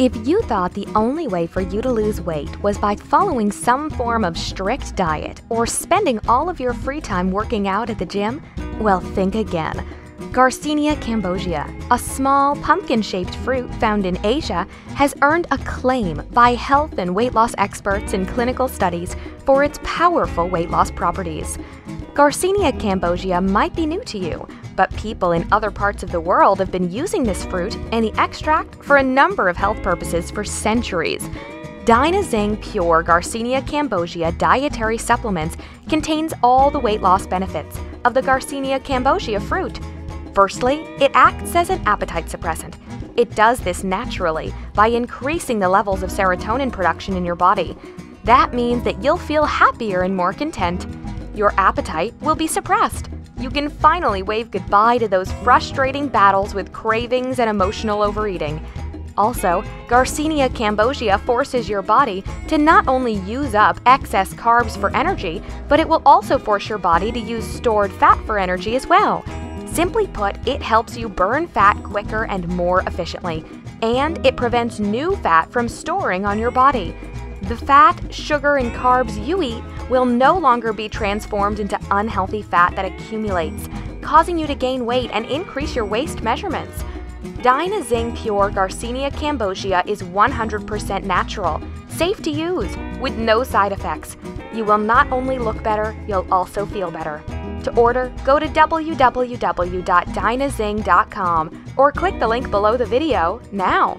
If you thought the only way for you to lose weight was by following some form of strict diet or spending all of your free time working out at the gym, well, think again. Garcinia cambogia, a small pumpkin-shaped fruit found in Asia, has earned acclaim by health and weight loss experts in clinical studies for its powerful weight loss properties. Garcinia cambogia might be new to you, but people in other parts of the world have been using this fruit and the extract for a number of health purposes for centuries. Dynazing Pure Garcinia cambogia dietary supplements contains all the weight loss benefits of the Garcinia cambogia fruit. Firstly, it acts as an appetite suppressant. It does this naturally by increasing the levels of serotonin production in your body. That means that you'll feel happier and more content. Your appetite will be suppressed. You can finally wave goodbye to those frustrating battles with cravings and emotional overeating. Also, Garcinia cambogia forces your body to not only use up excess carbs for energy, but it will also force your body to use stored fat for energy as well. Simply put, it helps you burn fat quicker and more efficiently, and it prevents new fat from storing on your body. The fat, sugar, and carbs you eat will no longer be transformed into unhealthy fat that accumulates, causing you to gain weight and increase your waist measurements. Dynazing Pure Garcinia cambogia is 100% natural, safe to use, with no side effects. You will not only look better, you'll also feel better. To order, go to www.dynazing.com or click the link below the video now.